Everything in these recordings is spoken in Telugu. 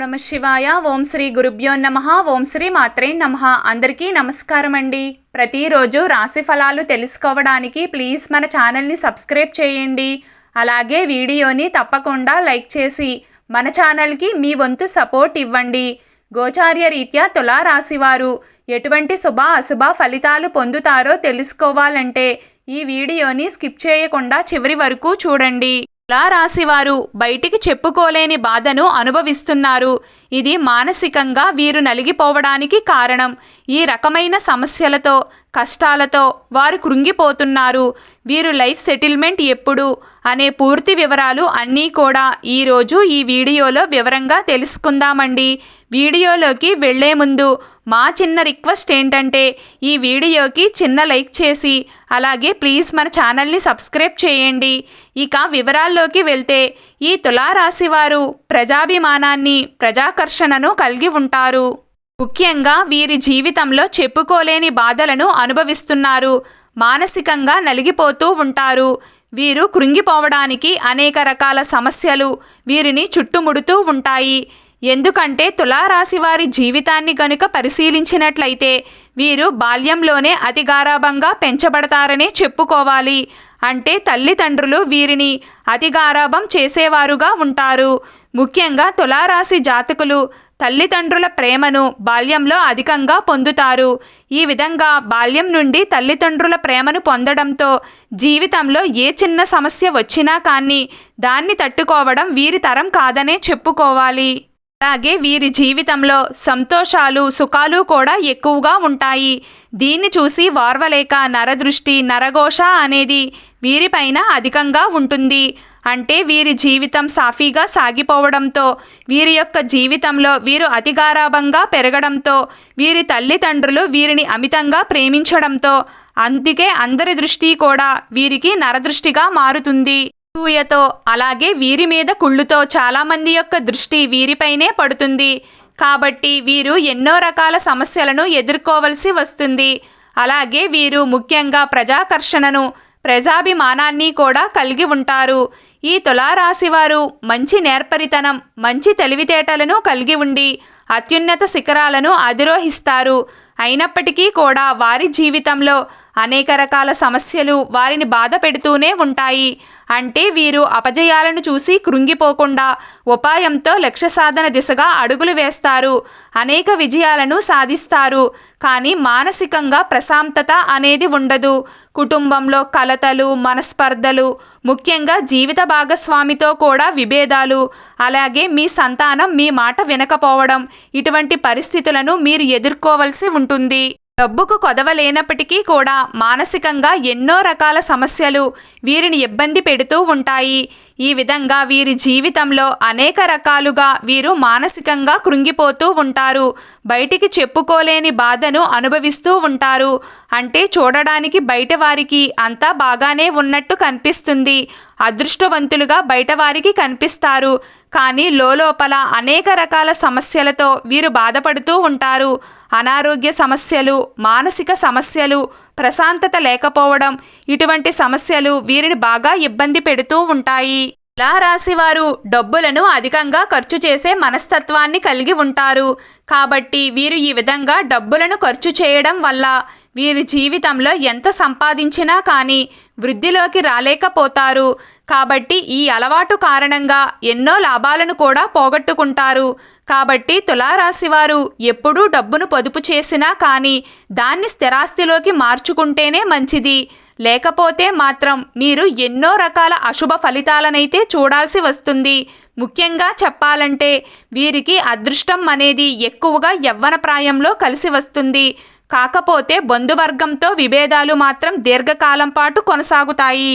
నమ శివాయ. ఓం శ్రీ గురుభ్యో నమః. ఓం శ్రీ మాత్రే నమః. అందరికీ నమస్కారం అండి. ప్రతిరోజు రాశి ఫలాలు తెలుసుకోవడానికి ప్లీజ్ మన ఛానల్ని సబ్స్క్రైబ్ చేయండి. అలాగే వీడియోని తప్పకుండా లైక్ చేసి మన ఛానల్కి మీ వంతు సపోర్ట్ ఇవ్వండి. గోచార్య రీత్యా తులా రాశివారు ఎటువంటి శుభ అశుభ ఫలితాలు పొందుతారో తెలుసుకోవాలంటే ఈ వీడియోని స్కిప్ చేయకుండా చివరి వరకు చూడండి. తులా రాశివారు బయటికి చెప్పుకోలేని బాధను అనుభవిస్తున్నారు. ఇది మానసికంగా వీరు నలిగిపోవడానికి కారణం. ఈ రకమైన సమస్యలతో కష్టాలతో వారు కృంగిపోతున్నారు. వీరు లైఫ్ సెటిల్మెంట్ ఎప్పుడు అనే పూర్తి వివరాలు అన్నీ కూడా ఈరోజు ఈ వీడియోలో వివరంగా తెలుసుకుందామండి. వీడియోలోకి వెళ్లే ముందు మా చిన్న రిక్వెస్ట్ ఏంటంటే ఈ వీడియోకి చిన్న లైక్ చేసి అలాగే ప్లీజ్ మన ఛానల్ని సబ్స్క్రైబ్ చేయండి. ఇక వివరాల్లోకి వెళ్తే ఈ తులారాశి వారు ప్రజాభిమానాన్ని ప్రజాకర్షణను కలిగి ఉంటారు. ముఖ్యంగా వీరి జీవితంలో చెప్పుకోలేని బాధలను అనుభవిస్తున్నారు. మానసికంగా నలిగిపోతూ ఉంటారు. వీరు కృంగిపోవడానికి అనేక రకాల సమస్యలు వీరిని చుట్టుముడుతూ ఉంటాయి. ఎందుకంటే తులారాశి వారి జీవితాన్ని గనుక పరిశీలించినట్లయితే వీరు బాల్యంలోనే అతి గారాబంగా పెంచబడతారనే చెప్పుకోవాలి. అంటే తల్లిదండ్రులు వీరిని అతి గారాబం చేసేవారుగా ఉంటారు. ముఖ్యంగా తులారాశి జాతకులు తల్లిదండ్రుల ప్రేమను బాల్యంలో అధికంగా పొందుతారు. ఈ విధంగా బాల్యం నుండి తల్లిదండ్రుల ప్రేమను పొందడంతో జీవితంలో ఏ చిన్న సమస్య వచ్చినా కానీ దాన్ని తట్టుకోవడం వీరి తరం కాదనే చెప్పుకోవాలి. అలాగే వీరి జీవితంలో సంతోషాలు సుఖాలు కూడా ఎక్కువగా ఉంటాయి. దీన్ని చూసి వార్వలేక నరదృష్టి నరఘోష అనేది వీరిపైన అధికంగా ఉంటుంది. అంటే వీరి జీవితం సాఫీగా సాగిపోవడంతో వీరి యొక్క జీవితంలో వీరు అతిగారాభంగా పెరగడంతో వీరి తల్లిదండ్రులు వీరిని అమితంగా ప్రేమించడంతో అందుకే అందరి దృష్టి కూడా వీరికి నరదృష్టిగా మారుతుంది. సూయతో అలాగే వీరి మీద కుళ్ళుతో చాలామంది యొక్క దృష్టి వీరిపైనే పడుతుంది. కాబట్టి వీరు ఎన్నో రకాల సమస్యలను ఎదుర్కోవలసి వస్తుంది. అలాగే వీరు ముఖ్యంగా ప్రజాకర్షణను ప్రజాభిమానాన్ని కూడా కలిగి ఉంటారు. ఈ తులారాశి వారు మంచి నేర్పరితనం మంచి తెలివితేటలను కలిగి ఉండి అత్యున్నత శిఖరాలను అధిరోహిస్తారు. అయినప్పటికీ కూడా వారి జీవితంలో అనేక రకాల సమస్యలు వారిని బాధ పెడుతూనే ఉంటాయి. అంటే వీరు అపజయాలను చూసి కృంగిపోకుండా ఉపాయంతో లక్ష్య సాధన దిశగా అడుగులు వేస్తారు. అనేక విజయాలను సాధిస్తారు. కానీ మానసికంగా ప్రశాంతత అనేది ఉండదు. కుటుంబంలో కలతలు మనస్పర్ధలు ముఖ్యంగా జీవిత భాగస్వామితో కూడా విభేదాలు అలాగే మీ సంతానం మీ మాట వినకపోవడం ఇటువంటి పరిస్థితులను మీరు ఎదుర్కోవలసి ఉంటుంది. డబ్బుకు కొదవలేనప్పటికీ కూడా మానసికంగా ఎన్నో రకాల సమస్యలు వీరిని ఇబ్బంది పెడుతూ ఉంటాయి. ఈ విధంగా వీరి జీవితంలో అనేక రకాలుగా వీరు మానసికంగా కృంగిపోతూ ఉంటారు. బయటికి చెప్పుకోలేని బాధను అనుభవిస్తూ ఉంటారు. అంటే చూడడానికి బయట వారికి అంతా బాగానే ఉన్నట్టు కనిపిస్తుంది. అదృష్టవంతులుగా బయట వారికి కనిపిస్తారు. కానీ లోపల అనేక రకాల సమస్యలతో వీరు బాధపడుతూ ఉంటారు. అనారోగ్య సమస్యలు మానసిక సమస్యలు ప్రశాంతత లేకపోవడం ఇటువంటి సమస్యలు వీరిని బాగా ఇబ్బంది పెడుతూ ఉంటాయి. తులారాశి వారు డబ్బులను అధికంగా ఖర్చు చేసే మనస్తత్వాన్ని కలిగి ఉంటారు. కాబట్టి వీరు ఈ విధంగా డబ్బులను ఖర్చు చేయడం వల్ల వీరి జీవితంలో ఎంత సంపాదించినా కానీ వృద్ధిలోకి రాలేకపోతారు. కాబట్టి ఈ అలవాటు కారణంగా ఎన్నో లాభాలను కూడా పోగొట్టుకుంటారు. కాబట్టి తులారాశి వారు ఎప్పుడూ డబ్బును పొదుపు చేసినా కానీ దాన్ని స్థిరాస్తిలోకి మార్చుకుంటేనే మంచిది. లేకపోతే మాత్రం మీరు ఎన్నో రకాల అశుభ ఫలితాలనైతే చూడాల్సి వస్తుంది. ముఖ్యంగా చెప్పాలంటే వీరికి అదృష్టం అనేది ఎక్కువగా యవ్వన ప్రాయంలో కలిసి వస్తుంది. కాకపోతే బంధువర్గంతో విభేదాలు మాత్రం దీర్ఘకాలం పాటు కొనసాగుతాయి.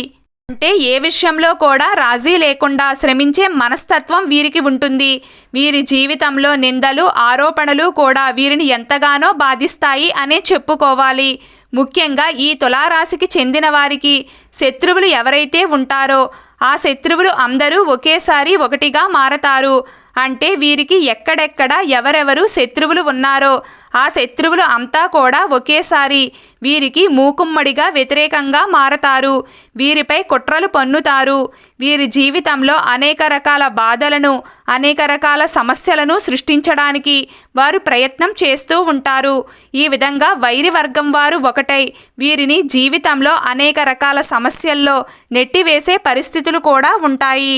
అంటే ఏ విషయంలో కూడా రాజీ లేకుండా శ్రమించే మనస్తత్వం వీరికి ఉంటుంది. వీరి జీవితంలో నిందలు ఆరోపణలు కూడా వీరిని ఎంతగానో బాధిస్తాయి అనే చెప్పుకోవాలి. ముఖ్యంగా ఈ తులారాశికి చెందిన వారికి శత్రువులు ఎవరైతే ఉంటారో ఆ శత్రువులు అందరూ ఒకేసారి ఒకటిగా మారతారు. అంటే వీరికి ఎక్కడెక్కడ ఎవరెవరు శత్రువులు ఉన్నారో ఆ శత్రువులు అంతా కూడా ఒకేసారి వీరికి మూకుమ్మడిగా వ్యతిరేకంగా మారతారు. వీరిపై కుట్రలు పన్నుతారు. వీరి జీవితంలో అనేక రకాల బాధలను, అనేక రకాల సమస్యలను సృష్టించడానికి వారు ప్రయత్నం చేస్తూ ఉంటారు. ఈ విధంగా వైరి వర్గం వారు ఒకటై వీరిని జీవితంలో అనేక రకాల సమస్యల్లో నెట్టివేసే పరిస్థితులు కూడా ఉంటాయి.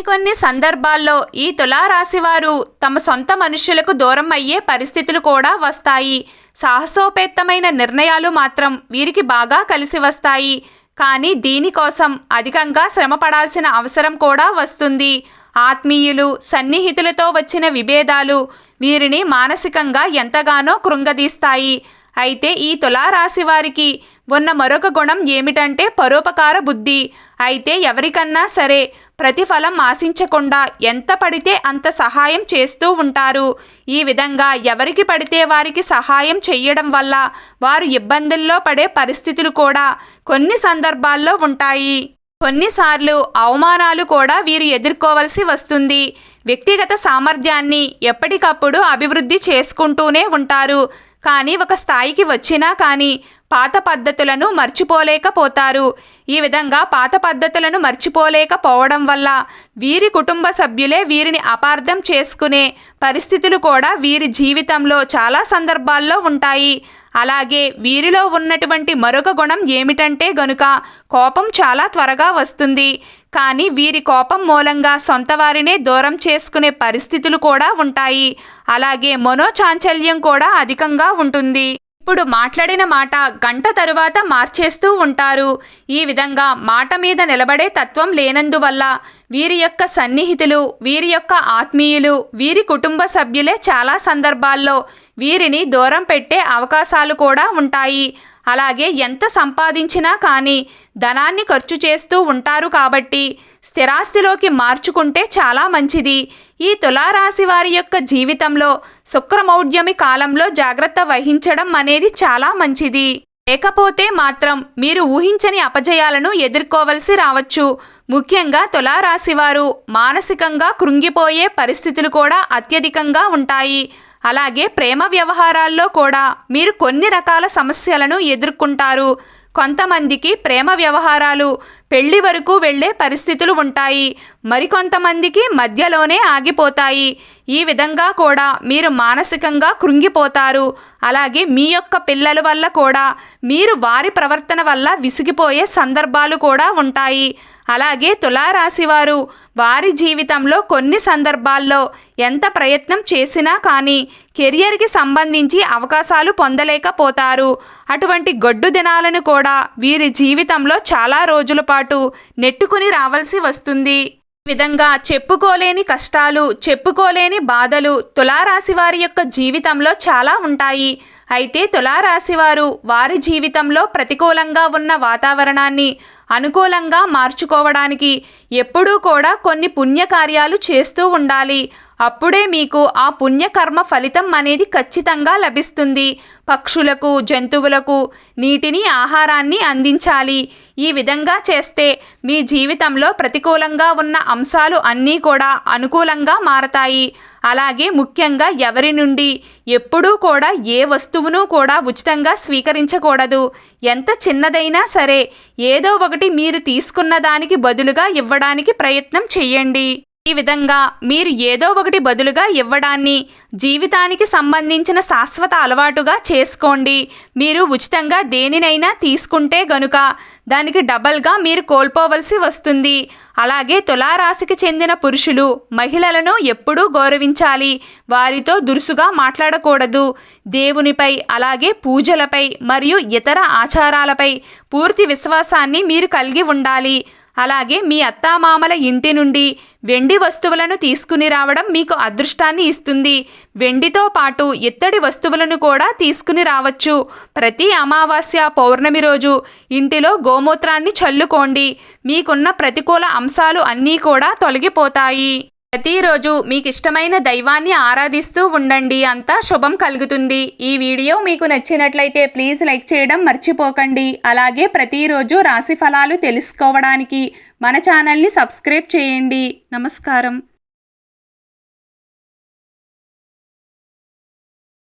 కొన్ని సందర్భాల్లో ఈ తులారాశి వారు తమ సొంత మనుషులకు దూరం అయ్యే పరిస్థితులు కూడా వస్తాయి. సాహసోపేతమైన నిర్ణయాలు మాత్రం వీరికి బాగా కలిసి వస్తాయి. కానీ దీనికోసం అధికంగా శ్రమ పడాల్సిన అవసరం కూడా వస్తుంది. ఆత్మీయులు, సన్నిహితులతో వచ్చిన విభేదాలు వీరిని మానసికంగా ఎంతగానో కృంగదీస్తాయి. అయితే ఈ తులారాశి వారికి ఉన్న మరొక గుణం ఏమిటంటే పరోపకార బుద్ధి. అయితే ఎవరికన్నా సరే ప్రతిఫలం ఆశించకుండా ఎంత పడితే అంత సహాయం చేస్తూ ఉంటారు. ఈ విధంగా ఎవరికి పడితే వారికి సహాయం చేయడం వల్ల వారు ఇబ్బందుల్లో పడే పరిస్థితులు కూడా కొన్ని సందర్భాల్లో ఉంటాయి. కొన్నిసార్లు అవమానాలు కూడా వీరు ఎదుర్కోవలసి వస్తుంది. వ్యక్తిగత సామర్థ్యాన్ని ఎప్పటికప్పుడు అభివృద్ధి చేసుకుంటూనే ఉంటారు. కానీ ఒక స్థాయికి వచ్చినా కానీ పాత పద్ధతులను మర్చిపోలేకపోతారు. ఈ విధంగా పాత పద్ధతులను మర్చిపోలేకపోవడం వల్ల వీరి కుటుంబ సభ్యులే వీరిని అపార్థం చేసుకునే పరిస్థితులు కూడా వీరి జీవితంలో చాలా సందర్భాల్లో ఉంటాయి. అలాగే వీరిలో ఉన్నటువంటి మరొక గుణం ఏమిటంటే గనుక కోపం చాలా త్వరగా వస్తుంది. కానీ వీరి కోపం మూలంగా సొంత వారినే దూరం చేసుకునే పరిస్థితులు కూడా ఉంటాయి. అలాగే మనోచాంచల్యం కూడా అధికంగా ఉంటుంది. ఇప్పుడు మాట్లాడిన మాట గంట తరువాత మార్చేస్తూ ఉంటారు. ఈ విధంగా మాట మీద నిలబడే తత్వం లేనందువల్ల వీరి యొక్క సన్నిహితులు, వీరి యొక్క ఆత్మీయులు, వీరి కుటుంబ సభ్యులే చాలా సందర్భాల్లో వీరిని దూరం పెట్టే అవకాశాలు కూడా ఉంటాయి. అలాగే ఎంత సంపాదించినా కానీ ధనాన్ని ఖర్చు చేస్తూ ఉంటారు కాబట్టి స్థిరాస్తిలోకి మార్చుకుంటే చాలా మంచిది. ఈ తులారాశి వారి యొక్క జీవితంలో శుక్రమౌఢ్యమి కాలంలో జాగ్రత్త వహించడం అనేది చాలా మంచిది. లేకపోతే మాత్రం మీరు ఊహించని అపజయాలను ఎదుర్కోవలసి రావచ్చు. ముఖ్యంగా తులారాశి వారు మానసికంగా కృంగిపోయే పరిస్థితులు కూడా అత్యధికంగా ఉంటాయి. అలాగే ప్రేమ వ్యవహారాల్లో కూడా మీరు కొన్ని రకాల సమస్యలను ఎదుర్కొంటారు. కొంతమందికి ప్రేమ వ్యవహారాలు పెళ్లి వరకు వెళ్ళే పరిస్థితులు ఉంటాయి. మరికొంతమందికి మధ్యలోనే ఆగిపోతాయి. ఈ విధంగా కూడా మీరు మానసికంగా కృంగిపోతారు. అలాగే మీ యొక్క పిల్లల వల్ల కూడా మీరు వారి ప్రవర్తన వల్ల విసిగిపోయే సందర్భాలు కూడా ఉంటాయి. అలాగే తులారాశి వారు వారి జీవితంలో కొన్ని సందర్భాల్లో ఎంత ప్రయత్నం చేసినా కానీ కెరియర్కి సంబంధించి అవకాశాలు పొందలేకపోతారు. అటువంటి గొడ్డు దినాలను కూడా వీరి జీవితంలో చాలా రోజుల పాటు నెట్టుకుని రావాల్సి వస్తుంది. ఈ విధంగా చెప్పుకోలేని కష్టాలు, చెప్పుకోలేని బాధలు తులారాశి వారి యొక్క జీవితంలో చాలా ఉంటాయి. అయితే తులారాశి వారు వారి జీవితంలో ప్రతికూలంగా ఉన్న వాతావరణాన్ని అనుకూలంగా మార్చుకోవడానికి ఎప్పుడూ కూడా కొన్ని పుణ్యకార్యాలు చేస్తూ ఉండాలి. అప్పుడే మీకు ఆ పుణ్యకర్మ ఫలితం అనేది ఖచ్చితంగా లభిస్తుంది. పక్షులకు, జంతువులకు నీటిని, ఆహారాన్ని అందించాలి. ఈ విధంగా చేస్తే మీ జీవితంలో ప్రతికూలంగా ఉన్న అంశాలు అన్నీ కూడా అనుకూలంగా మారతాయి. అలాగే ముఖ్యంగా ఎవరి నుండి ఎప్పుడూ కూడా ఏ వస్తువును కూడా ఉచితంగా స్వీకరించకూడదు. ఎంత చిన్నదైనా సరే ఏదో ఒకటి మీరు తీసుకున్న దానికి బదులుగా ఇవ్వడానికి ప్రయత్నం చేయండి. ఈ విధంగా మీరు ఏదో ఒకటి బదులుగా ఇవ్వడాన్ని జీవితానికి సంబంధించిన శాశ్వత అలవాటుగా చేసుకోండి. మీరు ఉచితంగా దేనినైనా తీసుకుంటే గనుక దానికి డబల్గా మీరు కోల్పోవలసి వస్తుంది. అలాగే తులారాశికి చెందిన పురుషులు మహిళలను ఎప్పుడూ గౌరవించాలి. వారితో దురుసుగా మాట్లాడకూడదు. దేవునిపై, అలాగే పూజలపై మరియు ఇతర ఆచారాలపై పూర్తి విశ్వాసాన్ని మీరు కలిగి ఉండాలి. అలాగే మీ అత్తామామల ఇంటి నుండి వెండి వస్తువులను తీసుకుని రావడం మీకు అదృష్టాన్ని ఇస్తుంది. వెండితో పాటు ఇత్తడి వస్తువులను కూడా తీసుకుని రావచ్చు. ప్రతి అమావాస్య, పౌర్ణమి రోజు ఇంటిలో గోమూత్రాన్ని చల్లుకోండి. మీకున్న ప్రతికూల అంశాలు అన్నీ కూడా తొలగిపోతాయి. ప్రతిరోజు మీకు ఇష్టమైన దైవాన్ని ఆరాధిస్తూ ఉండండి. అంతా శుభం కలుగుతుంది. ఈ వీడియో మీకు నచ్చినట్లయితే ప్లీజ్ లైక్ చేయడం మర్చిపోకండి. అలాగే ప్రతిరోజు రాశి ఫలాలు తెలుసుకోవడానికి మన ఛానల్ని సబ్స్క్రైబ్ చేయండి. నమస్కారం.